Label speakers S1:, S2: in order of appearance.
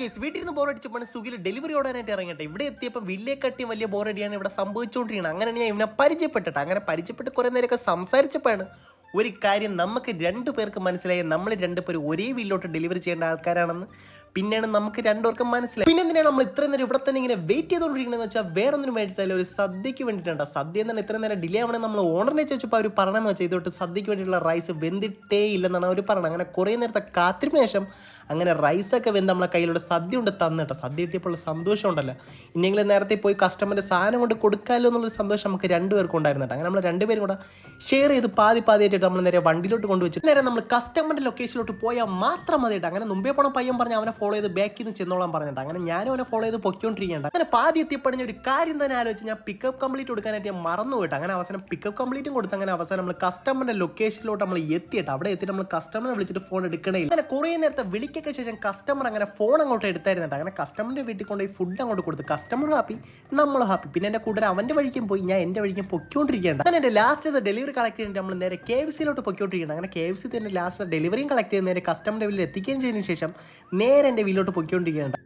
S1: Guys വീട്ടിൽ നിന്ന് ബോറടിച്ചപ്പോൾ സ്വിഗ്ഗിയിൽ ഡെലിവറി ഓടാനായിട്ട് ഇറങ്ങട്ടെ. ഇവിടെ എത്തിയപ്പോൾ വില്ലേക്കട്ടി വലിയ ബോറടിയാണ് ഇവിടെ സംഭവിച്ചുകൊണ്ടിരിക്കുന്നത്. അങ്ങനെയാണ് ഞാൻ ഇവനെ പരിചയപ്പെട്ടിട്ട് അങ്ങനെ പരിചയപ്പെട്ട് കുറേ നേരമൊക്കെ സംസാരിച്ചപ്പോഴാണ് ഒരു കാര്യം നമുക്ക് രണ്ടു പേർക്ക് മനസ്സിലായി. നമ്മൾ രണ്ടുപേരും ഒരേ വീട്ടിലോട്ട് ഡെലിവറി ചെയ്യേണ്ട ആൾക്കാരാണെന്ന് പിന്നെയാണ് നമുക്ക് രണ്ടുപേർക്കും മനസ്സിലായി. പിന്നെ എന്തിനാണ് നമ്മൾ ഇത്രയും നേരം ഇവിടെ തന്നെ ഇങ്ങനെ വെയിറ്റ് ചെയ്തുകൊണ്ടിരിക്കുന്നത് വെച്ചാൽ വേറെ ഒന്നിനും വേണ്ടിയിട്ടല്ല, ഒരു സദ്യക്ക് വേണ്ടിയിട്ടുണ്ട്. സദ്യ എന്താണ് ഇത്രയും നേരം ഡിലേ ആവണേ നമ്മൾ ഓണറിനെ ചോദിച്ചപ്പോൾ അവർ പറയണമെന്ന് വെച്ചാൽ ഇതോട്ട് സദ്യക്ക് വേണ്ടിയിട്ടുള്ള റൈസ് വെന്തിട്ടേ ഇല്ലെന്നാണ് അവർ പറയുന്നത്. അങ്ങനെ കുറേ നേരത്തെ കാത്തിരിപ്പിന് ശേഷം അങ്ങനെ റൈസൊക്കെ വെന്ത് നമ്മളെ കയ്യിലൂടെ സദ്യ കൊണ്ട് തന്നിട്ടോ. സദ്യ കിട്ടിയപ്പോൾ സന്തോഷം ഉണ്ടല്ലോ, ഇനിയെങ്കിലും നേരത്തെ പോയി കസ്റ്റമറിൻ്റെ സാധനം കൊണ്ട് കൊടുക്കാമല്ലോ എന്നുള്ളൊരു സന്തോഷം നമുക്ക് രണ്ടുപേർക്കും ഉണ്ടായിരുന്നുണ്ട്. അങ്ങനെ നമ്മൾ രണ്ടുപേരും കൂടെ ഷെയർ ചെയ്ത് പാതിയായിട്ട് നമ്മൾ നേരെ വണ്ടിയിലോട്ട് കൊണ്ടുവച്ചിട്ട് നേരെ നമ്മൾ കസ്റ്റമറിൻ്റെ ലൊക്കേഷനിലോട്ട് പോയാൽ മാത്രം മതിയിട്ട്. അങ്ങനെ മുമ്പേ പോണ പയ്യൻ പറഞ്ഞ് അവനെ ഫോളോ ചെയ്ത് ബാക്കിൽ നിന്ന് ചെന്നോളാൻ പറഞ്ഞിട്ട് അങ്ങനെ ഞാനും അവനെ ഫോളോ ചെയ്ത് പൊയ്ക്കൊണ്ടിരിക്കേണ്ട. അങ്ങനെ പാതി എത്തിയപ്പോഴഞ്ഞ ഒരു കാര്യം തന്നെ ആലോചിച്ച് ഞാൻ പിക്കപ്പ് കംപ്ലീറ്റ് കൊടുക്കാനായിട്ട് ഞാൻ മറന്നു പോയിട്ട് അങ്ങനെ അവസാനം പിക്കപ്പ് കംപ്ലീറ്റും കൊടുത്ത് അങ്ങനെ അവസാനം നമ്മൾ കസ്റ്റമറിന്റെ ലൊക്കേഷനിലോട്ട് നമ്മൾ എത്തിയിട്ട് അവിടെ എത്തിയിട്ട് നമ്മൾ കസ്റ്റമറെ വിളിച്ചിട്ട് ഫോൺ എടുക്കണേ. അങ്ങനെ കുറേ നേരത്തെ വിളിക്കൊക്കെ ശേഷം കസ്റ്റമർ അങ്ങനെ ഫോൺ അങ്ങോട്ട് എടുത്തായിരുന്നുണ്ട്. അങ്ങനെ കസ്റ്റമറിന്റെ വീട്ടിൽ കൊണ്ടുപോയി ഫുഡ് അങ്ങോട്ട് കൊടുത്ത് കസ്റ്റമർ ഹാപ്പി, നമ്മൾ ഹാപ്പി. പിന്നെ എൻ്റെ കൂടെ അവൻ്റെ വഴിക്കും പോയി, ഞാൻ എൻ്റെ വഴിക്കും പൊയ്ക്കൊണ്ടിരിക്കേണ്ട. അങ്ങനെ എൻ്റെ ലാസ്റ്റ് ഡെലിവറി കളക്ട് ചെയ്തിട്ട് നമ്മൾ നേരെ KFCയിലോട്ട് പൊയ്ക്കൊണ്ടിരിക്കണം. അങ്ങനെ KFC തന്നെ ലാസ്റ്റ് ഡെലിവറിയും കളക്ട് ചെയ്ത് നേരെ കസ്റ്റമറിന്റെ വീട്ടിൽ എത്തിക്കുകയും ചെയ്തതിനു ശേഷം നേരെ എൻ്റെ വീട്ടിലോട്ട് പൊയ്ക്കൊണ്ടിരിക്കേണ്ട.